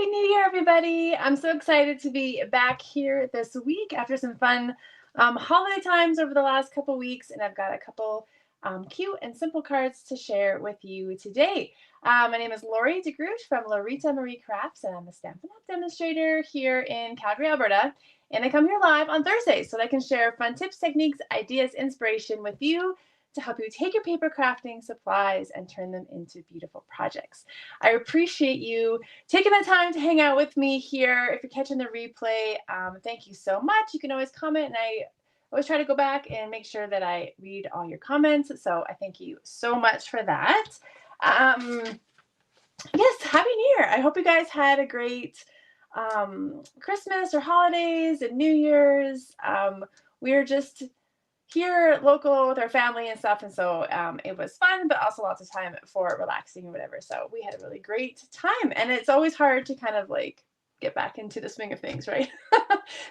Happy New Year, everybody. I'm so excited to be back here this week after some fun holiday times over the last couple weeks, and I've got a couple cute and simple cards to share with you today. My name is Lori from Loritamarie Crafts, and I'm a Stampin' Up demonstrator here in Calgary, Alberta. And I come here live on Thursdays so that I can share fun tips, techniques, ideas, inspiration with you to help you take your paper crafting supplies and turn them into beautiful projects. I appreciate you taking the time to hang out with me here. If you're catching the replay, thank you so much. You can always comment, and I always try to go back and make sure that I read all your comments. So I thank you so much for that. Yes, Happy New Year. I hope you guys had a great Christmas or holidays and New Year's. We're just here local with our family and stuff, and so it was fun, but also lots of time for relaxing and whatever. So we had a really great time, and it's always hard to kind of like get back into the swing of things, right?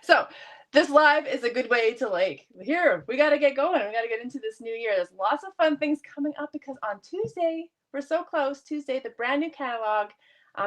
So this live is a good way to like, here, we got to get going. We got to get into this new year. There's lots of fun things coming up because on Tuesday, we're so close, Tuesday, the brand new catalog,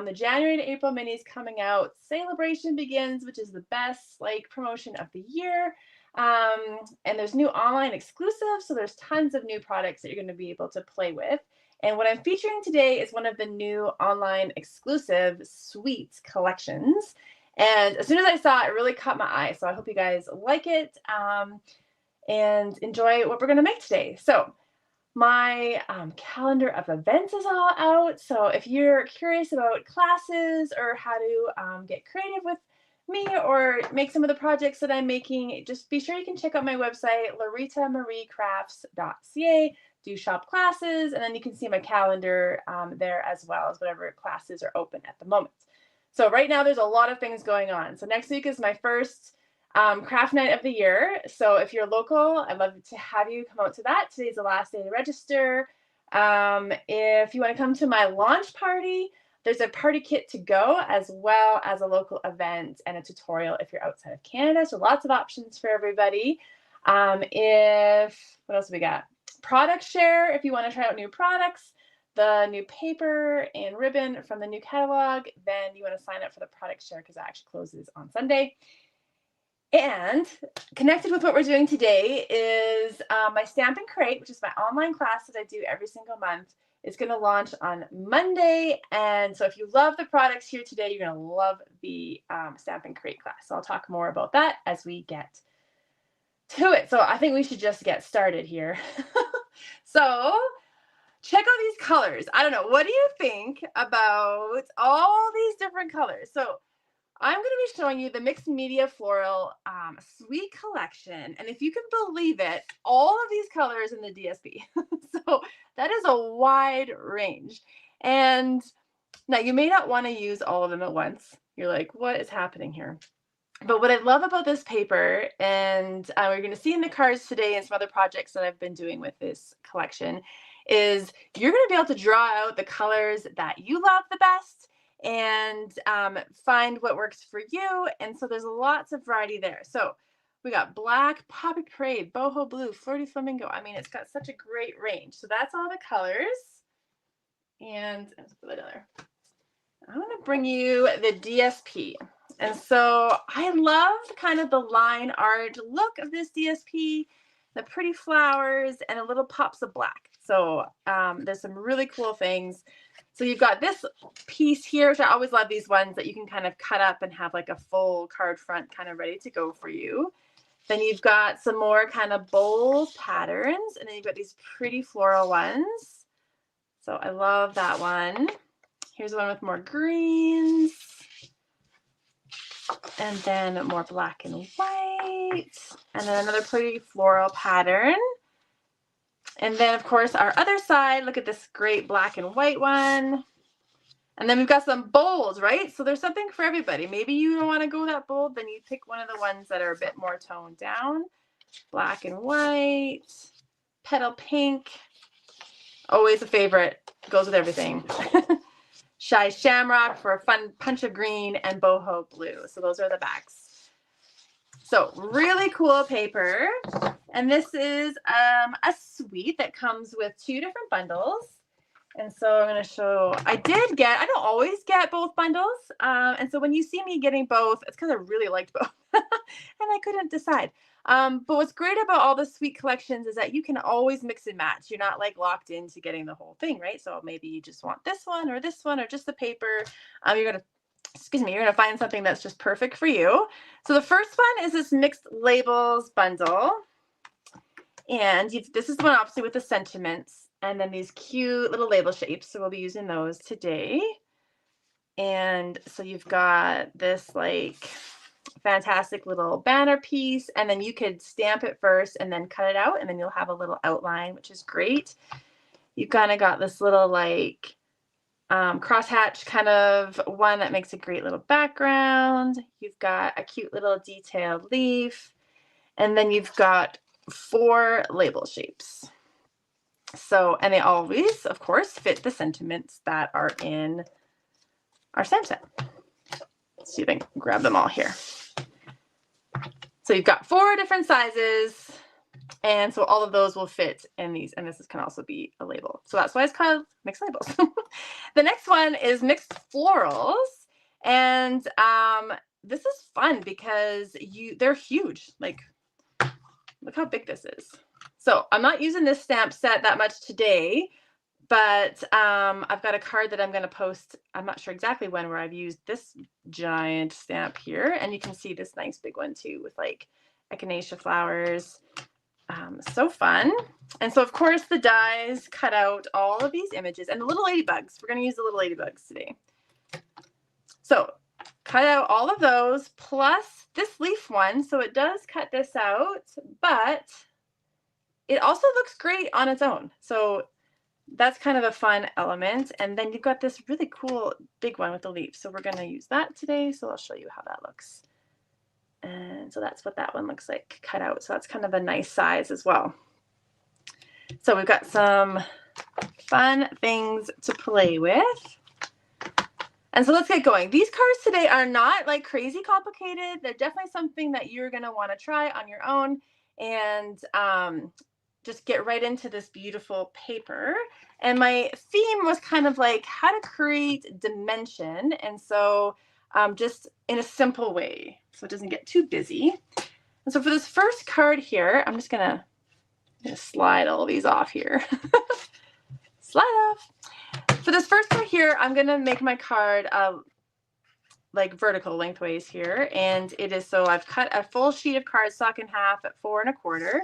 the January to April minis coming out. Celebration begins, which is the best like promotion of the year. And there's new online exclusives, so there's tons of new products that you're going to be able to play with. And what I'm featuring today is one of the new online exclusive sweets collections. And as soon as I saw it, it really caught my eye. So I hope you guys like it and enjoy what we're going to make today. So my calendar of events is all out. So if you're curious about classes or how to get creative with me or make some of the projects that I'm making, just be sure you can check out my website, Loritamarie do shop classes, and then you can see my calendar there as well as whatever classes are open at the moment. So right now there's a lot of things going on. So next week is my first craft night of the year. So if you're local, I'd love to have you come out to that. Today's the last day to register. If you want to come to my launch party, there's a party kit to go as well as a local event and a tutorial if you're outside of Canada. So lots of options for everybody. What else we got? Product share if you want to try out new products, the new paper and ribbon from the new catalog, then you want to sign up for the product share because that actually closes on Sunday. And connected with what we're doing today is my Stampin' Crate, which is my online class that I do every single month. It's going to launch on Monday. And so if you love the products here today, you're going to love the Stampin' Crate class. So I'll talk more about that as we get to it. So I think we should just get started here. So check out these colors. I don't know. What do you think about all these different colors? So I'm going to be showing you the mixed media floral sweet collection. And if you can believe it, all of these colors in the DSP. So that is a wide range. And now you may not want to use all of them at once. You're like, what is happening here? But what I love about this paper, and we're going to see in the cards today and some other projects that I've been doing with this collection, is you're going to be able to draw out the colors that you love the best and find what works for you. And so there's lots of variety there. So we got black, poppy parade, boho blue, flirty flamingo. I mean, it's got such a great range. So that's all the colors. And let's put that down there. I'm going to bring you the DSP. And so I love kind of the line art look of this DSP, the pretty flowers and a little pops of black. So there's some really cool things. So you've got this piece here, which I always love these ones that you can kind of cut up and have like a full card front kind of ready to go for you. Then you've got some more kind of bold patterns, and then you've got these pretty floral ones. So I love that one. Here's one with more greens. And then more black and white. And then another pretty floral pattern. And then, of course, our other side, look at this great black and white one. And then we've got some bolds, right? So there's something for everybody. Maybe you don't want to go that bold, then you pick one of the ones that are a bit more toned down. Black and white, petal pink. Always a favorite. Goes with everything. Shy Shamrock for a fun punch of green, and boho blue. So those are the backs. So really cool paper. And this is a suite that comes with 2 different bundles. And so I'm going to show, I don't always get both bundles. And so when you see me getting both, it's because I really liked both and I couldn't decide. But what's great about all the sweet collections is that you can always mix and match. You're not like locked into getting the whole thing, right? So maybe you just want this one or just the paper. You're going to find something that's just perfect for you. So the first one is this mixed labels bundle. And this is the one obviously with the sentiments and then these cute little label shapes. So we'll be using those today. And so you've got this like fantastic little banner piece, and then you could stamp it first and then cut it out, and then you'll have a little outline, which is great. You've kind of got this little like crosshatch kind of one that makes a great little background. You've got a cute little detailed leaf, and then you've got 4 label shapes. So, and they always, of course, fit the sentiments that are in our stamp set. Let's see if I can grab them all here. So you've got 4 different sizes, and so all of those will fit in these, and this can also be a label. So that's why it's called mixed labels. The next one is mixed florals, and this is fun because they're huge. Like, look how big this is. So I'm not using this stamp set that much today, but I've got a card that I'm going to post, I'm not sure exactly when, where I've used this giant stamp here. And you can see this nice big one too with like echinacea flowers. So fun. And so, of course, the dies cut out all of these images. And the little ladybugs, we're going to use the little ladybugs today. So cut out all of those plus this leaf one. So it does cut this out, but it also looks great on its own. So that's kind of a fun element. And then you've got this really cool big one with the leaf. So we're going to use that today. So I'll show you how that looks. And so that's what that one looks like cut out. So that's kind of a nice size as well. So we've got some fun things to play with. And so let's get going. These cards today are not like crazy complicated. They're definitely something that you're going to want to try on your own and just get right into this beautiful paper. And my theme was kind of like how to create dimension. And so just in a simple way, so it doesn't get too busy. And so for this first card here, I'm just gonna slide all these off here. Slide off. For this first card here, I'm gonna make my card like vertical lengthways here. And it is, so I've cut a full sheet of cardstock in half at 4 1/4.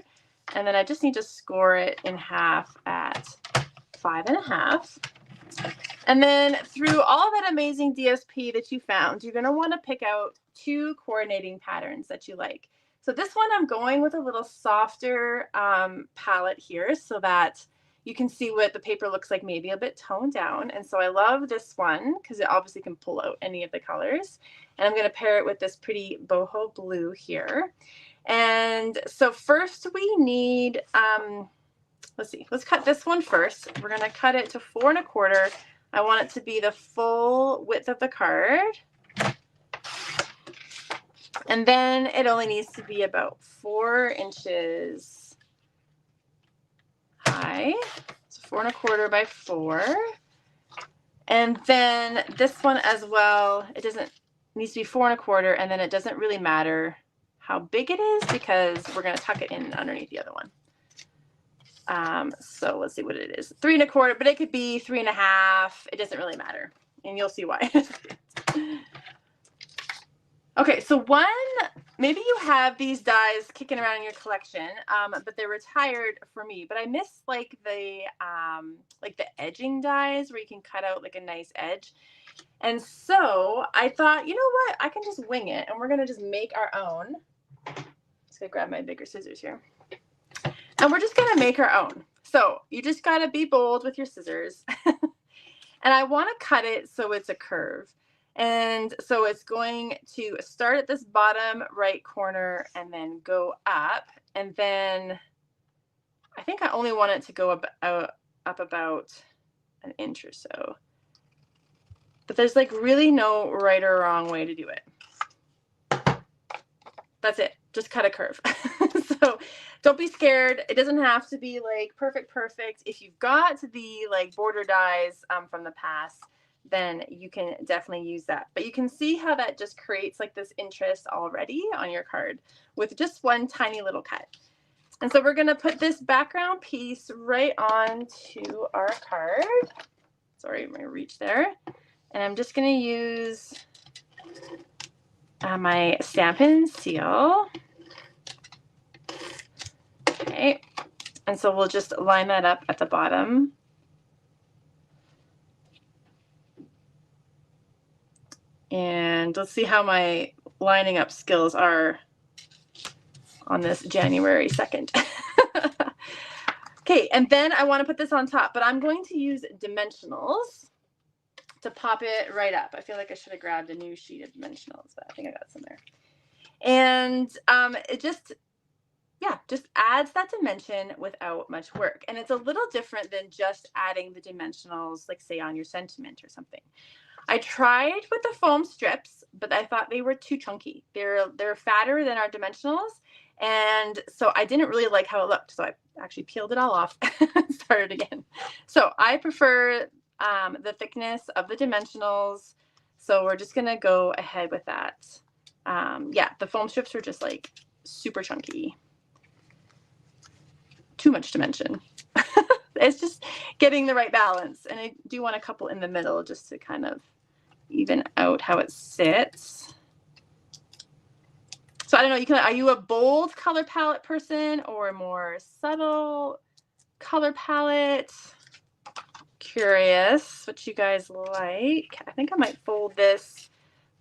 And then I just need to score it in half at 5 1/2. And then through all that amazing DSP that you found, you're going to want to pick out 2 coordinating patterns that you like. So this one, I'm going with a little softer palette here so that you can see what the paper looks like, maybe a bit toned down. And so I love this one because it obviously can pull out any of the colors. And I'm going to pair it with this pretty boho blue here. And so first we need, let's see, let's cut this one first. We're going to cut it to 4 1/4. I want it to be the full width of the card. And then it only needs to be about 4 inches high. So 4 1/4 by 4. And then this one as well, it needs to be 4 1/4, and then it doesn't really matter how big it is because we're going to tuck it in underneath the other one. So let's see what it is. 3 1/4, but it could be 3 1/2. It doesn't really matter. And you'll see why. Okay, so maybe you have these dies kicking around in your collection, but they're retired for me. But I miss like the edging dies where you can cut out like a nice edge. And so I thought, you know what? I can just wing it, and we're gonna just make our own. Just gonna grab my bigger scissors here. And we're just going to make our own. So you just got to be bold with your scissors. And I want to cut it so it's a curve. And so it's going to start at this bottom right corner and then go up. And then I think I only want it to go up about an inch or so. But there's like really no right or wrong way to do it. That's it. Just cut a curve. So don't be scared. It doesn't have to be like perfect. If you've got the like border dies from the past, then you can definitely use that. But you can see how that just creates like this interest already on your card with just one tiny little cut. And so we're going to put this background piece right onto our card. Sorry, my reach there. And I'm just going to use my Stampin' Seal. Okay. And so we'll just line that up at the bottom. And let's see how my lining up skills are on this January 2nd. Okay, and then I want to put this on top, but I'm going to use dimensionals to pop it right up. I feel like I should have grabbed a new sheet of dimensionals, but I think I got some there. And it just adds that dimension without much work. And it's a little different than just adding the dimensionals, like say on your sentiment or something. I tried with the foam strips, but I thought they were too chunky. They're fatter than our dimensionals. And so I didn't really like how it looked. So I actually peeled it all off and started again. So I prefer the thickness of the dimensionals. So we're just going to go ahead with that. Yeah, the foam strips are just like super chunky. Too much dimension. It's just getting the right balance. And I do want a couple in the middle just to kind of even out how it sits. So I don't know, are you a bold color palette person or a more subtle color palette? Curious what you guys like. I think I might fold this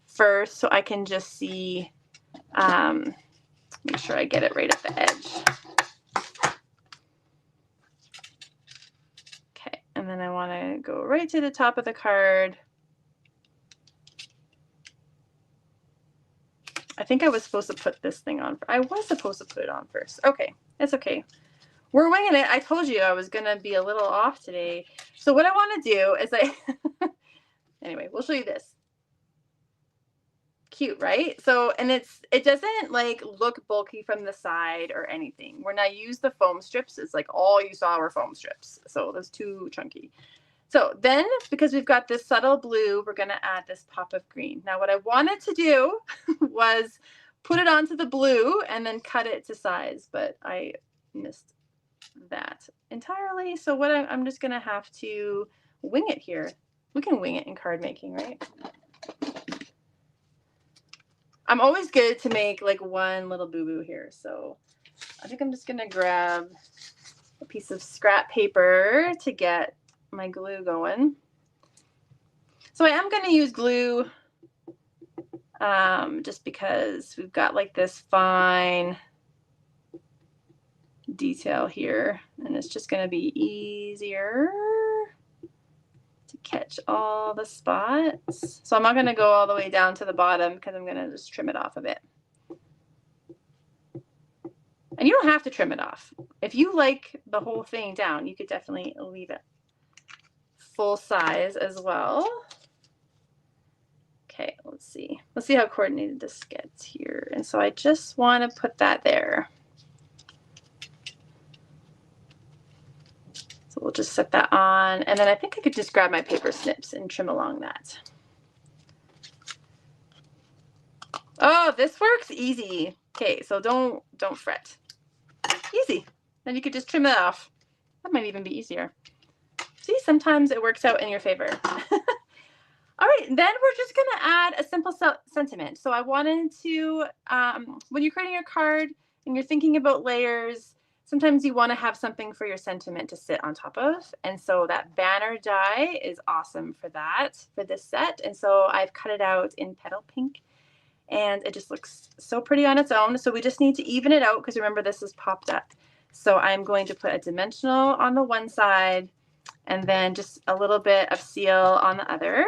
first so I can just see, make sure I get it right at the edge. Okay, and then I want to go right to the top of the card. I think I was supposed to put this thing on. I was supposed to put it on first. Okay, it's okay. We're winging it. I told you I was going to be a little off today. So what I want to do is anyway, we'll show you this. Cute, right? So, and it doesn't like look bulky from the side or anything. When I use the foam strips, it's like all you saw were foam strips. So that's too chunky. So then, because we've got this subtle blue, we're going to add this pop of green. Now, what I wanted to do was put it onto the blue and then cut it to size, but I missed that entirely. So what I'm just going to have to wing it here. We can wing it in card making, right? I'm always good to make like one little boo-boo here. So I think I'm just going to grab a piece of scrap paper to get my glue going. So I am going to use glue just because we've got like this fine detail here, and it's just going to be easier to catch all the spots. So I'm not going to go all the way down to the bottom because I'm going to just trim it off a bit. And you don't have to trim it off. If you like the whole thing down, you could definitely leave it full size as well. Okay, let's see. Let's see how coordinated this gets here. And so I just want to put that there. So we'll just set that on. And then I think I could just grab my paper snips and trim along that. Oh, this works easy. Okay, so don't fret. Easy. Then you could just trim it off. That might even be easier. See, sometimes it works out in your favor. All right, then we're just going to add a simple sentiment. So I wanted to, when you're creating your card and you're thinking about layers, sometimes you want to have something for your sentiment to sit on top of. And so that banner die is awesome for that, for this set. And so I've cut it out in petal pink. And it just looks so pretty on its own. So we just need to even it out because remember this is popped up. So I'm going to put a dimensional on the one side and then just a little bit of seal on the other.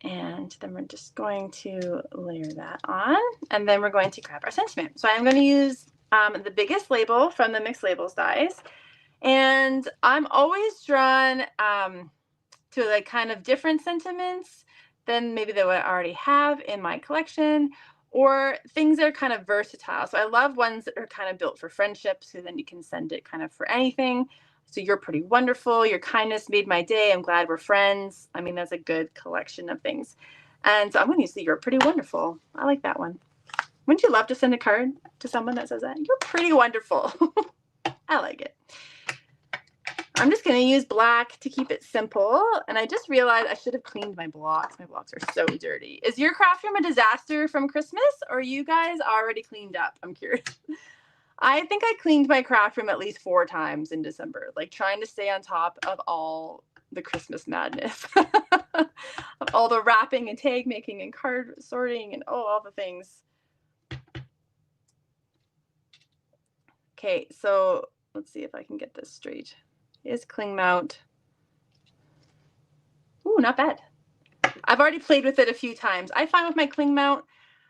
And then we're just going to layer that on. And then we're going to grab our sentiment. So I'm going to use the biggest label from the mixed labels dies. And I'm always drawn to like kind of different sentiments than maybe that I already have in my collection, or things that are kind of versatile. So I love ones that are kind of built for friendships, so then you can send it kind of for anything. So You're Pretty Wonderful, Your Kindness Made My Day, I'm Glad We're Friends. I mean, that's a good collection of things. And so I'm going to use the You're Pretty Wonderful. I like that one. Wouldn't you love to send a card to someone that says that? You're pretty wonderful. I like it. I'm just going to use black to keep it simple. And I just realized I should have cleaned my blocks. My blocks are so dirty. Is your craft room a disaster from Christmas, or are you guys already cleaned up? I'm curious. I think I cleaned my craft room at least 4 times in December, like trying to stay on top of all the Christmas madness, of all the wrapping and tag making and card sorting and all the things. Okay, so let's see if I can get this straight. Is cling mount. Ooh, not bad. I've already played with it a few times. I find with my cling mount,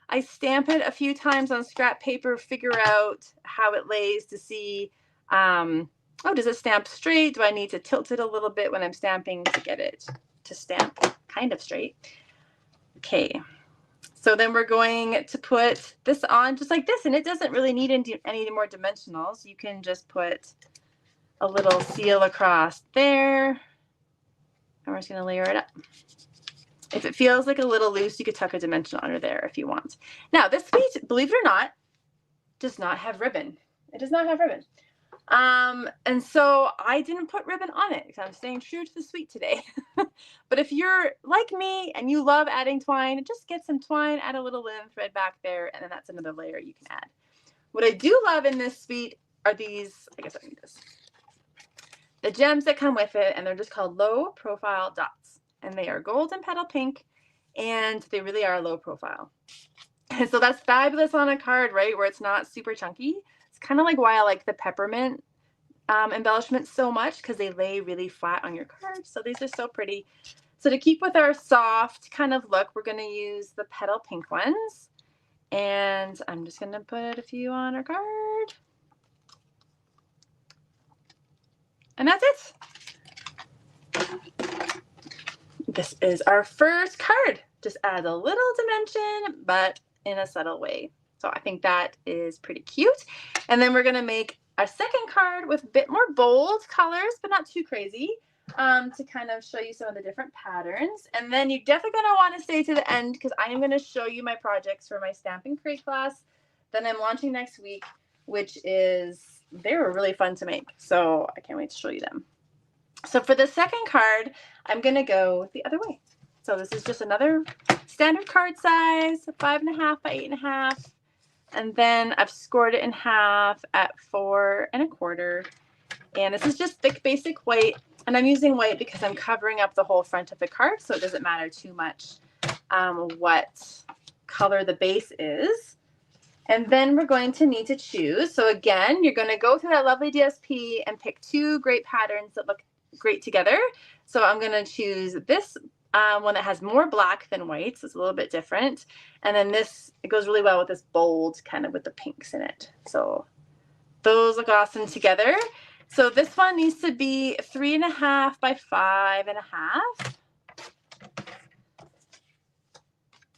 I stamp it a few times on scrap paper, figure out how it lays to see, oh, does it stamp straight? Do I need to tilt it a little bit when I'm stamping to get it to stamp kind of straight? Okay, so then we're going to put this on just like this, and it doesn't really need any more dimensionals. You can just put a little seal across there, and we're just going to layer it up. If it feels like a little loose, you could tuck a dimensional under there if you want. Now, this suite, believe it or not, does not have ribbon. It does not have ribbon. And so I didn't put ribbon on it because I'm staying true to the suite today. But if you're like me and you love adding twine, just get some twine, add a little linen thread back there, and then that's another layer you can add. What I do love in this suite are these, I guess I need this, the gems that come with it, and they're just called low profile dots. And they are gold and petal pink, and they really are low profile. And so that's fabulous on a card, right, where it's not super chunky. It's kind of like why I like the peppermint embellishments so much, because they lay really flat on your card. So these are so pretty. So to keep with our soft kind of look, we're going to use the petal pink ones. And I'm just going to put a few on our card. And that's it. This is our first card. Just adds a little dimension, but in a subtle way. So I think that is pretty cute. And then we're going to make a second card with a bit more bold colors, but not too crazy, to kind of show you some of the different patterns. And then you're definitely going to want to stay to the end, because I am going to show you my projects for my Stampin' Crate class that I'm launching next week, which is, they were really fun to make. So I can't wait to show you them. So for the second card, I'm going to go the other way. So this is just another standard card size, 5.5 by 8.5. And then I've scored it in half at 4 1/4. And this is just thick basic white. And I'm using white because I'm covering up the whole front of the card, so it doesn't matter too much what color the base is. And then we're going to need to choose. So again, you're going to go through that lovely DSP and pick 2 great patterns that look great together. So I'm going to choose this one that has more black than white, so it's a little bit different. And then this, it goes really well with this bold kind of with the pinks in it. So those look awesome together. So this one needs to be 3.5 by 5.5.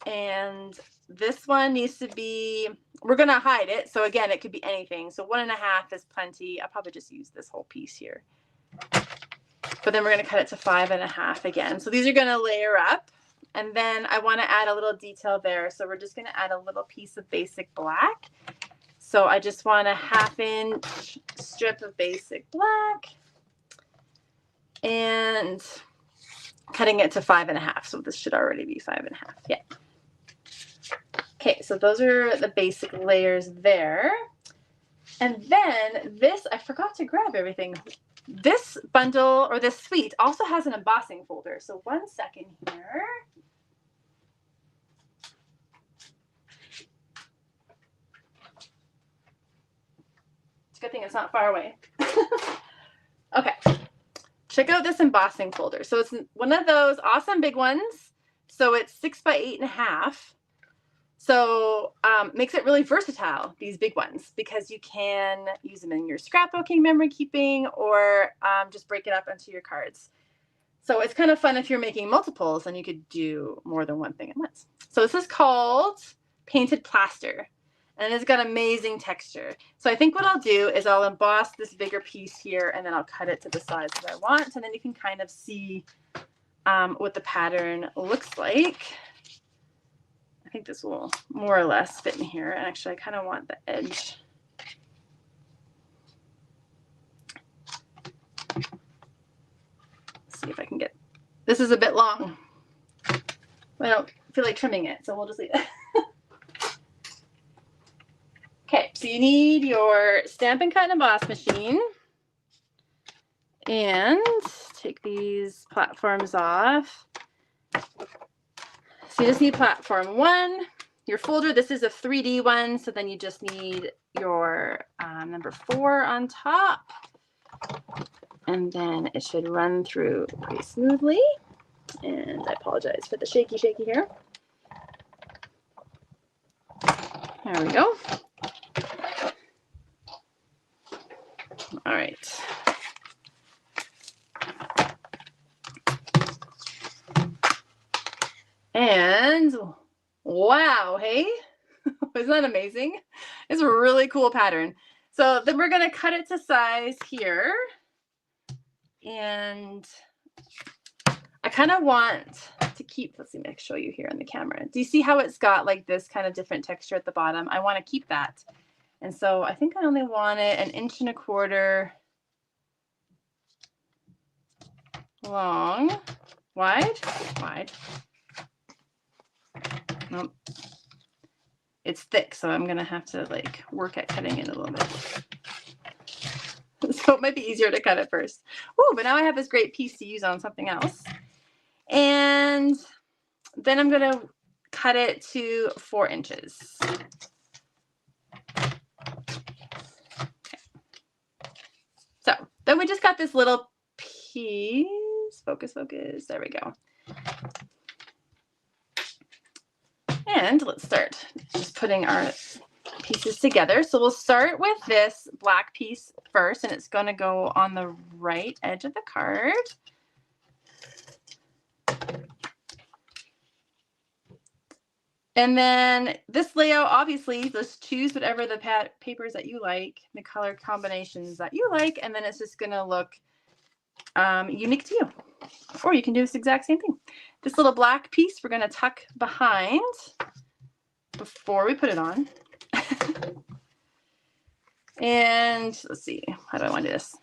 And this one needs to be, we're going to hide it. So again, it could be anything. So 1.5 is plenty. I'll probably just use this whole piece here. But then we're going to cut it to 5.5 again. So these are going to layer up. And then I want to add a little detail there. So we're just going to add a little piece of basic black. So I just want a 1/2 inch strip of basic black. And cutting it to 5.5. So this should already be 5.5. Yeah. Okay, so those are the basic layers there. And then this, I forgot to grab everything. This bundle, or this suite, also has an embossing folder. So 1 second here. It's a good thing it's not far away. Okay, check out this embossing folder. So it's one of those awesome big ones. So it's 6 by 8.5. So makes it really versatile, these big ones, because you can use them in your scrapbooking, memory keeping, or just break it up into your cards. So it's kind of fun if you're making multiples and you could do more than one thing at once. So this is called Painted Plaster, and it's got amazing texture. So I think what I'll do is I'll emboss this bigger piece here, and then I'll cut it to the size that I want, and then you can kind of see what the pattern looks like. I think this will more or less fit in here, and actually I kind of want the edge. Let's see if I can get, this is a bit long. I don't feel like trimming it, so we'll just leave it. Okay, so you need your Stampin' Cut and Emboss machine, and take these platforms off. So you just need platform 1, your folder. This is a 3D one, so then you just need your number 4 on top, and then it should run through pretty smoothly. And I apologize for the shaky here. There we go. All right. And wow, hey, isn't that amazing? It's a really cool pattern. So then we're going to cut it to size here. And I kind of want to keep, let's see, I'll show you here on the camera. Do you see how it's got like this kind of different texture at the bottom? I want to keep that. And so I think I only want it 1.25 inches long, wide. Nope. It's thick, so I'm gonna have to like work at cutting it a little bit. So it might be easier to cut it first. Oh, but now I have this great piece to use on something else. And then I'm gonna cut it to 4 inches. Okay. So then we just got this little piece. Focus. There we go. And let's start just putting our pieces together. So we'll start with this black piece first, and it's going to go on the right edge of the card. And then this layout, obviously, just choose whatever the papers that you like, the color combinations that you like, and then it's just going to look unique to you. Or you can do this exact same thing. This little black piece we're going to tuck behind before we put it on. And let's see, how do I want to do this?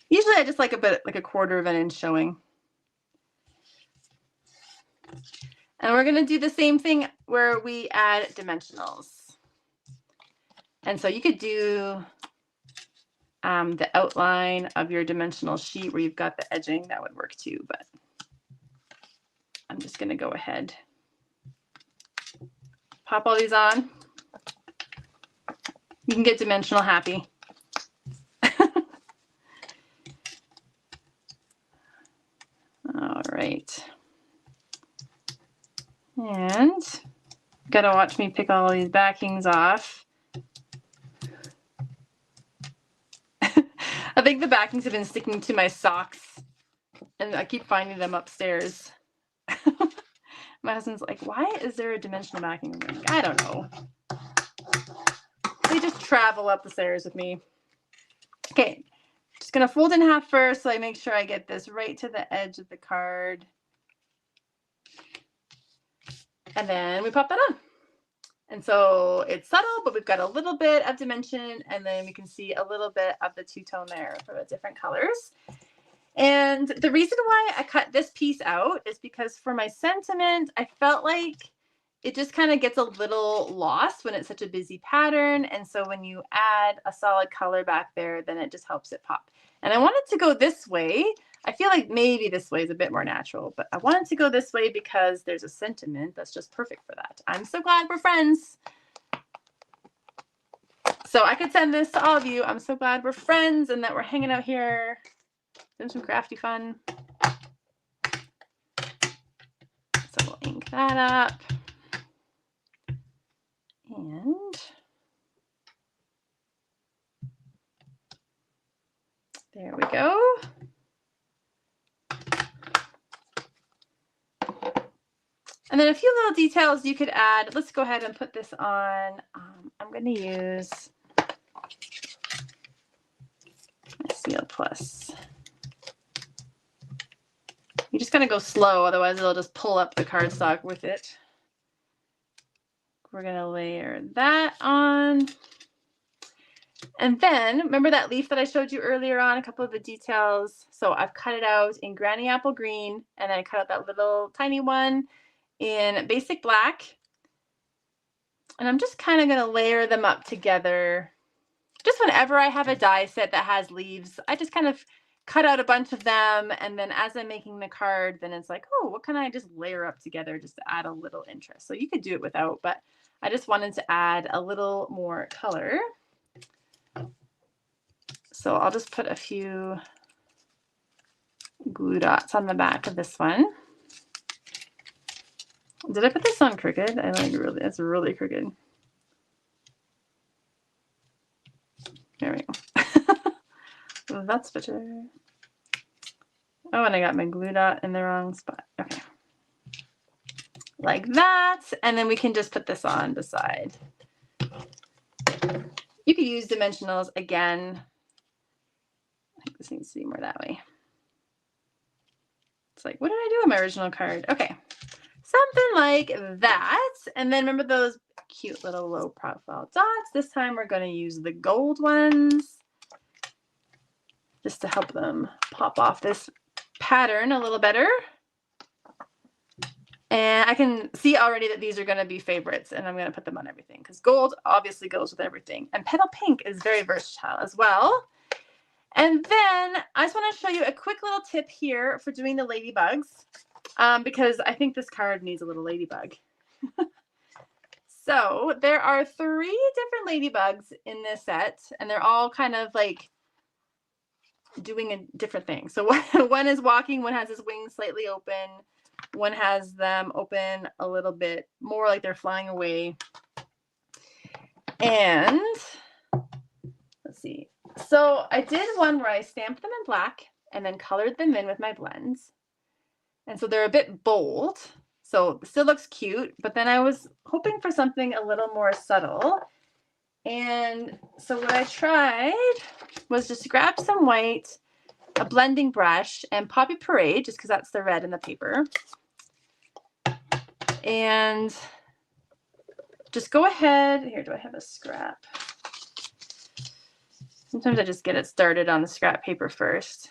Usually I just like a bit, like 1/4 inch showing. And we're going to do the same thing where we add dimensionals. And so you could do the outline of your dimensional sheet where you've got the edging. That would work too, but I'm just going to go ahead, pop all these on. You can get dimensional happy. All right. And gotta watch me pick all these backings off. I think the backings have been sticking to my socks, and I keep finding them upstairs. My husband's like, why is there a dimensional backing? I'm like, I don't know. They just travel up the stairs with me. Okay, just gonna fold in half first so I make sure I get this right to the edge of the card. And then we pop that on. And so it's subtle, but we've got a little bit of dimension, and then we can see a little bit of the two-tone there for the different colors. And the reason why I cut this piece out is because for my sentiment, I felt like it just kind of gets a little lost when it's such a busy pattern. And so when you add a solid color back there, then it just helps it pop. And I wanted to go this way. I feel like maybe this way is a bit more natural, but I wanted to go this way because there's a sentiment that's just perfect for that. I'm so glad we're friends. So I could send this to all of you. I'm so glad we're friends and that we're hanging out here doing some crafty fun. So we'll ink that up. And there we go. And then a few little details you could add. Let's go ahead and put this on. I'm going to use Seal Plus. You just gotta go slow, otherwise it'll just pull up the cardstock with it. We're gonna layer that on. And then, remember that leaf that I showed you earlier on, a couple of the details? So I've cut it out in Granny Apple Green, and then I cut out that little tiny one in Basic Black. And I'm just kind of gonna layer them up together. Just whenever I have a die set that has leaves, I just kind of cut out a bunch of them, and then as I'm making the card, then it's like, oh, what can I just layer up together just to add a little interest? So you could do it without, but I just wanted to add a little more color. So I'll just put a few glue dots on the back of this one. Did I put this on crooked? I like really, it's really crooked. There we go. That's better. Oh, and I got my glue dot in the wrong spot. Okay. Like that. And then we can just put this on the side. You could use dimensionals again. I think this needs to be more that way. It's like, what did I do on my original card? Okay. Something like that. And then remember those cute little low profile dots? This time we're going to use the gold ones just to help them pop off this pattern a little better. And I can see already that these are going to be favorites, and I'm going to put them on everything because gold obviously goes with everything. And petal pink is very versatile as well. And then I just want to show you a quick little tip here for doing the ladybugs, because I think this card needs a little ladybug. So there are 3 different ladybugs in this set, and they're all kind of like doing a different thing. So one is walking, one has his wings slightly open, one has them open a little bit more like they're flying away. And let's see. So I did one where I stamped them in black and then colored them in with my blends. And so they're a bit bold. So it still looks cute, but then I was hoping for something a little more subtle. And so what I tried was just grab some white, a blending brush, and Poppy Parade, just because that's the red in the paper. And just go ahead. Here, do I have a scrap? Sometimes I just get it started on the scrap paper first.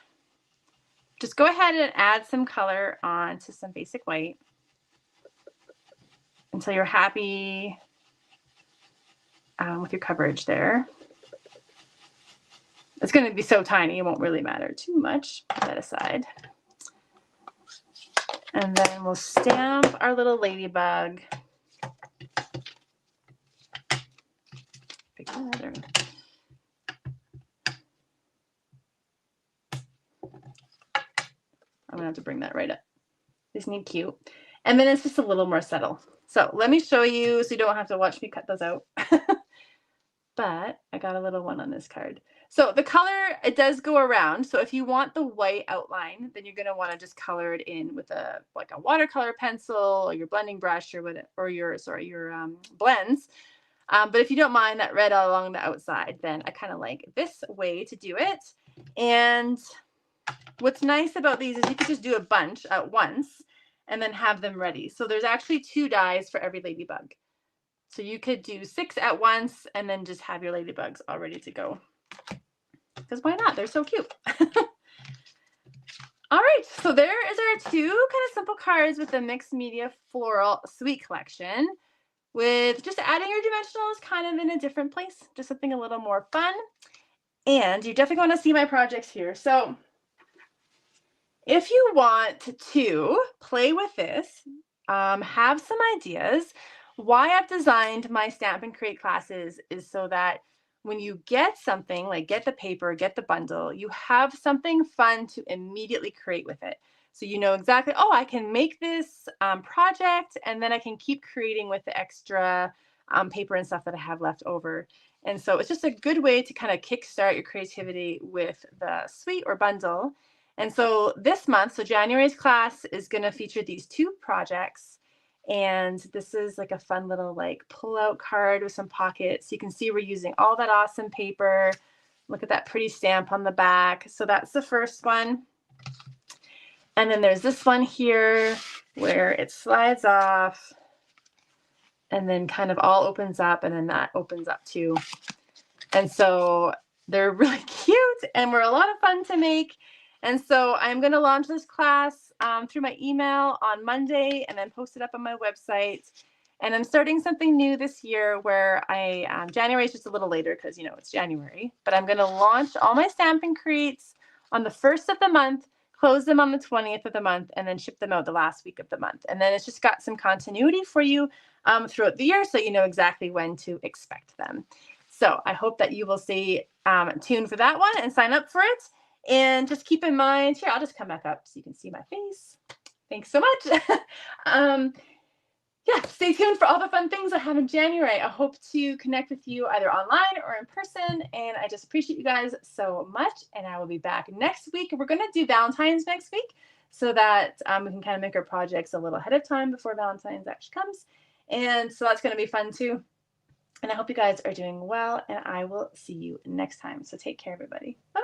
Just go ahead and add some color onto some basic white until you're happy with your coverage there. It's going to be so tiny, it won't really matter too much. Put that aside. And then we'll stamp our little ladybug. Pick that or... I'm going to have to bring that right up. Isn't he cute? And then it's just a little more subtle. So let me show you so you don't have to watch me cut those out. But I got a little one on this card. So the color, it does go around. So if you want the white outline, then you're going to want to just color it in with a watercolor pencil or your blending brush or your blends. But if you don't mind that red all along the outside, then I kind of like this way to do it. And what's nice about these is you can just do a bunch at once and then have them ready. So there's actually 2 dies for every ladybug. So you could do 6 at once and then just have your ladybugs all ready to go. Because why not? They're so cute. All right, so there is our 2 kind of simple cards with the Mixed Media Floral Suite Collection, with just adding your dimensionals kind of in a different place, just something a little more fun. And you definitely want to see my projects here. So if you want to play with this, have some ideas. Why I've designed my Stamp and Create classes is so that when you get something, like get the paper, get the bundle, you have something fun to immediately create with it. So you know exactly, oh, I can make this project, and then I can keep creating with the extra paper and stuff that I have left over. And so it's just a good way to kind of kickstart your creativity with the suite or bundle. And so this month, so January's class is going to feature these 2 projects. And this is like a fun little like pull-out card with some pockets. You can see we're using all that awesome paper. Look at that pretty stamp on the back. So that's the first one. And then there's this one here where it slides off and then kind of all opens up, and then that opens up too. And so they're really cute and were a lot of fun to make. And so I'm going to launch this class through my email on Monday and then post it up on my website. And I'm starting something new this year where January is just a little later because, you know, it's January. But I'm going to launch all my Stampin' Creates on the 1st of the month, close them on the 20th of the month, and then ship them out the last week of the month. And then it's just got some continuity for you throughout the year so you know exactly when to expect them. So I hope that you will stay tuned for that one and sign up for it. And just keep in mind, here, I'll just come back up so you can see my face. Thanks so much. Yeah, stay tuned for all the fun things I have in January. I hope to connect with you either online or in person. And I just appreciate you guys so much. And I will be back next week. We're going to do Valentine's next week so that we can kind of make our projects a little ahead of time before Valentine's actually comes. And so that's going to be fun too. And I hope you guys are doing well, and I will see you next time. So take care, everybody. Bye.